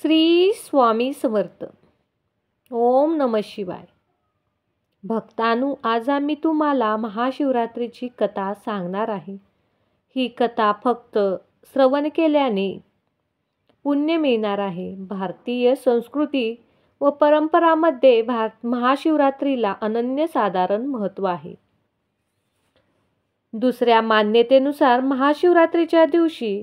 श्री स्वामी समर्थ. ओम नमः शिवाय. भक्तांनो, आज आम्ही तुम्हाला महाशिवरात्रीची कथा सांगणार आहे. ही कथा फक्त श्रवण केल्याने पुण्य मिळणार आहे. भारतीय संस्कृती व परंपरामध्ये महाशिवरात्रीला अनन्यसाधारण महत्त्व आहे. दुसऱ्या मान्यतेनुसार महाशिवरात्रीच्या दिवशी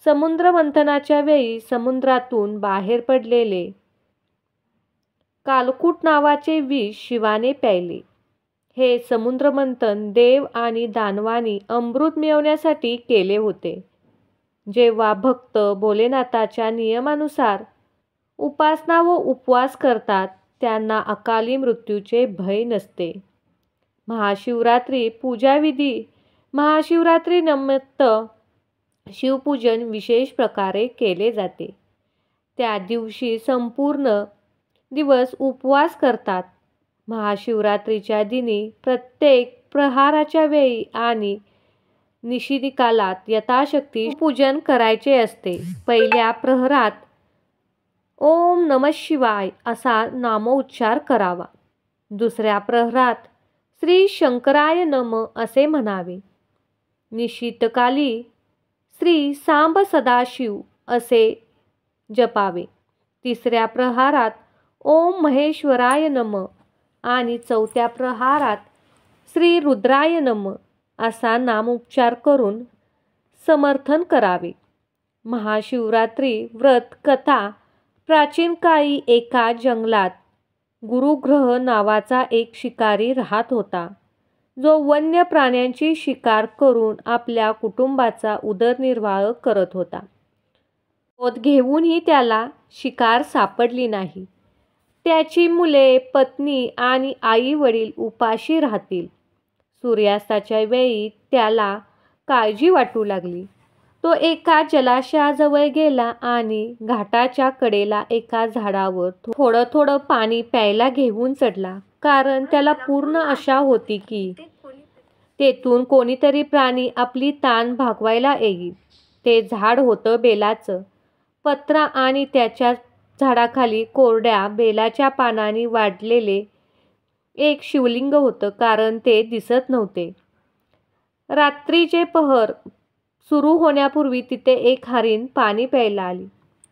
समुद्र मंथनाच्या वेळी समुद्रातून बाहेर पडलेले कालकूट नावाचे विष शिवाने प्यायले. हे समुद्रमंथन देव आणि दानवांनी अमृत मिळवण्यासाठी केले होते. जेव्हा भक्त भोलेनाथाच्या नियमानुसार उपासना व उपवास करतात त्यांना अकाली मृत्यूचे भय नसते. महाशिवरात्री पूजाविधी. महाशिवरात्रीनिमित्त शिवपूजन विशेष प्रकारे केले जाते. त्या दिवशी संपूर्ण दिवस उपवास करतात. महाशिवरात्रीच्या दिनी प्रत्येक प्रहाराच्या वेळी आणि निशिदिकालात यथाशक्ती पूजन करायचे असते. पहिल्या प्रहरात ओम नमः शिवाय असा नामोच्चार करावा. दुसऱ्या प्रहरात श्री शंकराय नमः असे म्हणावे. निशितकाली श्री सांब सदाशिव असे जपावे. तिसऱ्या प्रहारात ओम महेश्वराय नमः आणि चौथ्या प्रहारात श्री रुद्राय नमः असा नामोच्चार करून समर्थन करावे. महाशिवरात्री व्रत कथा. प्राचीन काळी एका जंगलात गुरुग्रह नावाचा एक शिकारी राहत होता, जो वन्य प्राण्यांची शिकार करून आपल्या कुटुंबाचा उदरनिर्वाह करत होता. शोध घेऊनही त्याला शिकार सापडली नाही. त्याची मुले, पत्नी आणि आई वडील उपाशी राहतील. सूर्यास्ताच्या वेळी त्याला काळजी वाटू लागली. तो एका जलाशयाजवळ गेला आणि घाटाच्या कडेला एका झाडावर थोडं थोडं पाणी प्यायला घेऊन चढला, कारण त्याला पूर्ण आशा होती की तेथून कोणीतरी प्राणी आपली ताण भागवायला येईल. ते झाड होतं बेलाचं. पत्रा आणि त्याच्या झाडाखाली कोरड्या बेलाच्या पानांनी वाढलेले एक शिवलिंग होतं, कारण ते दिसत नव्हते. रात्रीचे पहर सुरू होण्यापूर्वी तिथे एक हरीण पाणी प्यायला आली.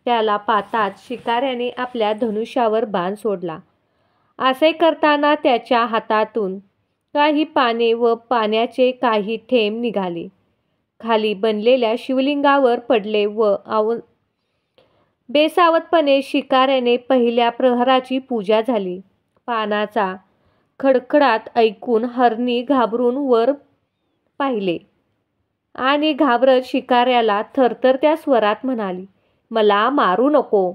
त्याला पाहताच शिकाऱ्याने आपल्या धनुष्यावर बाण सोडला. असे करताना त्याच्या हातातून काही पाने व पाण्याचे काही थेंब निघाले, खाली बनलेल्या शिवलिंगावर पडले व बेसावधपणे शिकाऱ्याने पहिल्या प्रहराची पूजा झाली. पानाचा खडखडाट ऐकून हरणी घाबरून वर पाहिले आणि घाबरत शिकाऱ्याला थरथरत्या स्वरात म्हणाली, मला मारू नको.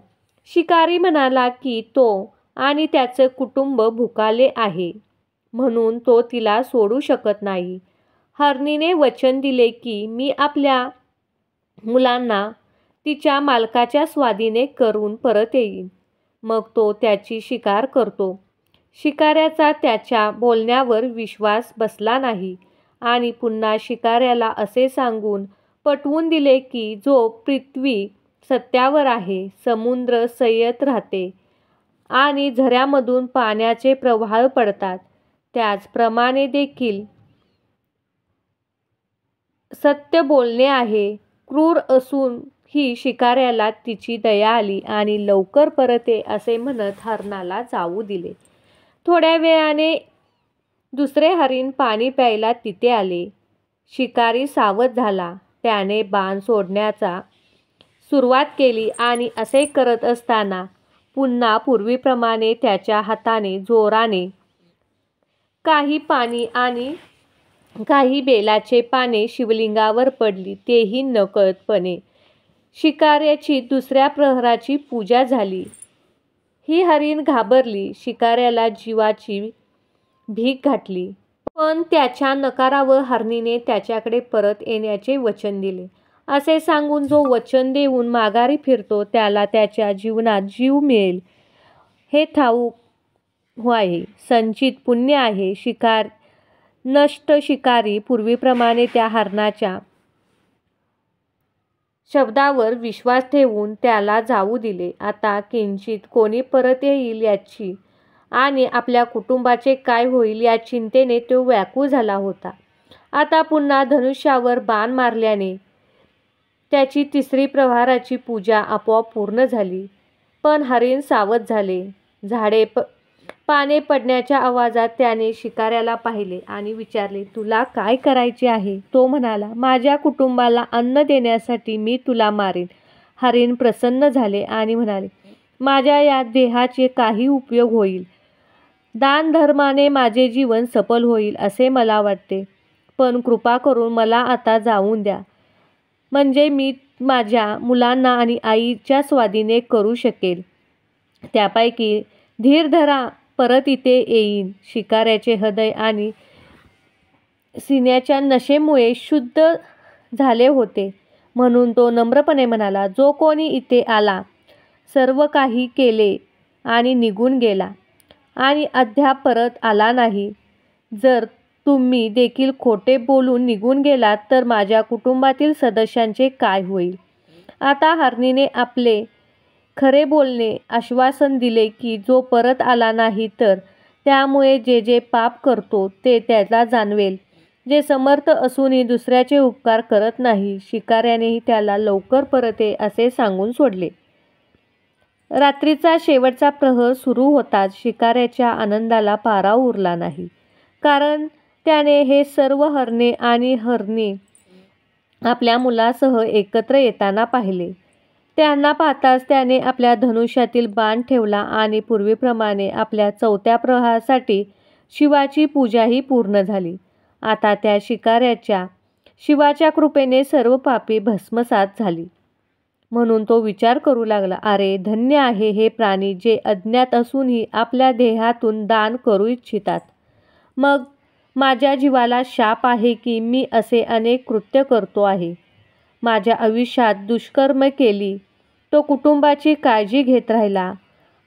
शिकारी म्हणाला की तो आणि त्याचे कुटुंब भुकाले आहे, म्हणून तो तिला सोडू शकत नाही. हरणीने वचन दिले की मी आपल्या मुलांना तिच्या मालकाच्या स्वाधीने करून परत येईन, मग तो त्याची शिकार करतो. शिकाऱ्याचा त्याच्या बोलण्यावर विश्वास बसला नाही आणि पुन्हा शिकाऱ्याला असे सांगून पटवून दिले की जो पृथ्वी सत्यावर आहे, समुद्र संयत राहते आणि झऱ्यामधून पाण्याचे प्रवाह पडतात, त्याचप्रमाणे देखील सत्य बोलणे आहे. क्रूर असूनही शिकाऱ्याला तिची दया आली आणि लवकर परत ये असे म्हणत हरणाला जाऊ दिले. थोड्या वेळाने दुसरे हरीण पाणी प्यायला तिथे आले. शिकारी सावध झाला. त्याने बाण सोडण्याचा सुरुवात केली आणि असे करत असताना पुन्हा पूर्वीप्रमाणे त्याच्या हाताने जोराने काही पाणी आणि काही बेलाचे पाने शिवलिंगावर पडली. तेही नकळतपणे. शिकाऱ्याची दुसऱ्या प्रहराची पूजा झाली. ही हरीण घाबरली. शिकाऱ्याला जीवाची भीक घातली, पण त्याच्या नकारावर हरणीने त्याच्याकडे परत येण्याचे वचन दिले. असे सांगून जो वचन देऊन माघारी फिरतो त्याला त्याच्या जीवनात जीव मिळेल हे ठाऊक आहे. संचित पुण्य आहे. नष्ट शिकारी पूर्वीप्रमाणे त्या हरणाच्या शब्दावर विश्वास ठेवून त्याला जाऊ दिले. आता किंचित कोणी परत येईल याची आणि आपल्या कुटुंबाचे काय होईल या चिंतेने तो व्याकुळ झाला होता. आता पुन्हा धनुष्यावर बाण मारल्याने त्याची 3री प्रहाराची पूजा आपोआप पूर्ण झाली. पण हरिण सावध झाले. झाडे पाने पडण्याच्या आवाजात त्याने शिकाऱ्याला पाहिले आणि विचारले, तुला काय करायचे आहे? तो म्हणाला, माझ्या कुटुंबाला अन्न देण्यासाठी मी तुला मारेन. हरिण प्रसन्न झाले आणि म्हणाले, माझ्या या देहाचे काही उपयोग होईल. दानधर्माने माझे जीवन सफल होईल असे मला वाटते. पण कृपा करून मला आता जाऊन द्या, म्हणजे मी माझ्या मुलांना आणि आईच्या स्वाधीने करू शकेल. त्यापैकी धीर धरा, परत इथे येईन. शिकाऱ्याचे हृदय आणि सिन्याच्या नशेमुळे शुद्ध झाले होते, म्हणून तो नम्रपणे म्हणाला, जो कोणी इथे आला, सर्व काही केले आणि निघून गेला आणि अद्याप परत आला नाही. जर तुम्ही देखील खोटे बोलून निघून गेलात तर माझ्या कुटुंबातील सदस्यांचे काय होईल? आता हरणीने आपले खरे बोलणे आश्वासन दिले की जो परत आला नाही तर त्यामुळे जे जे पाप करतो ते त्याला जाणवेल. जे समर्थ असूनही दुसऱ्याचे उपकार करत नाही. शिकाऱ्यानेही त्याला लवकर परत ये असे सांगून सोडले. रात्रीचा शेवटचा प्रहर सुरू होताच शिकाऱ्याच्या आनंदाला पारा उरला नाही. कारण त्याने हे सर्व हरणे आणि हरणी आपल्या मुलासह एकत्र येताना पाहिले. त्यांना पाहताच त्याने आपल्या धनुष्यातील बाण ठेवला आणि पूर्वीप्रमाणे आपल्या 4थ्या प्रहारासाठी शिवाची पूजाही पूर्ण झाली. आता त्या शिवाच्या कृपेने सर्व पापी भस्मसात झाली. म्हणून तो विचार करू लागला, अरे धन्य आहे हे प्राणी जे अज्ञात असूनही आपल्या देहातून दान करू इच्छितात. मग माझ्या जीवाला शाप आहे की मी असे अनेक कृत्य करतो आहे. माझ्या आयुष्यात दुष्कर्म केली. तो कुटुंबाची काळजी घेत राहिला.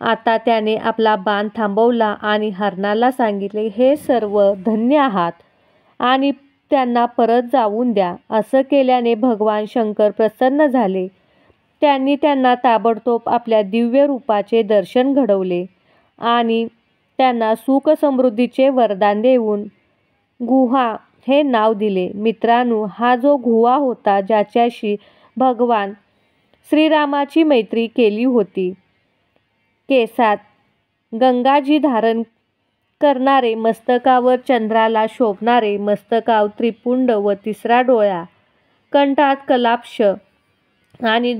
आता त्याने आपला बाण थांबवला आणि हरणाला सांगितले, हे सर्व धन्य आहात आणि त्यांना परत जाऊन द्या. असं केल्याने भगवान शंकर प्रसन्न झाले. त्यांनी त्यांना ताबडतोब आपल्या दिव्य रूपाचे दर्शन घडवले आणि त्यांना सुख समृद्धीचे वरदान देऊन गुहा हे नाव दिले. मित्रांनो, हा जो गुहा होता ज्याच्याशी भगवान श्रीरामाची मैत्री केली होती. केसात गंगाजी धारण करणारे, मस्तकावर चंद्राला शोभणारे, मस्तकावर त्रिपुंड व 3रा डोळा, कंठात कलापक्ष आणि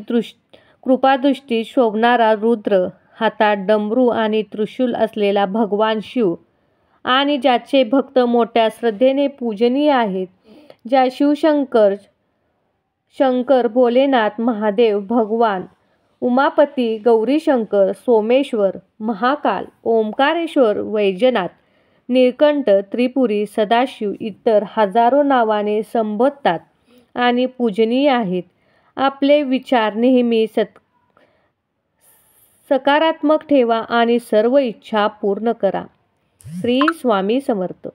कृपादृष्टी शोभणारा रुद्र, हातात डमरू आणि त्रिशूल असलेला भगवान शिव आणि ज्याचे भक्त मोठ्या श्रद्धेने पूजनीय आहेत, ज्या शंकर, भोलेनाथ, महादेव, भगवान उमापती, गौरीशंकर, सोमेश्वर, महाकाल, ओंकारेश्वर, वैजनाथ, नीलकंठ, त्रिपुरी, सदाशिव इतर हजारो नावाने संबोधतात आणि पूजनीय आहेत. आपले विचार नेहमी सकारात्मक ठेवा आणि सर्व इच्छा पूर्ण करा. श्री स्वामी समर्थ.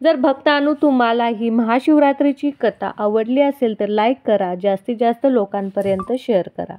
जर भक्तांनो तुम्हाला ही महाशिवरात्रीची कथा आवडली असेल तर लाईक करा, जास्तीत जास्त लोकांपर्यंत शेअर करा.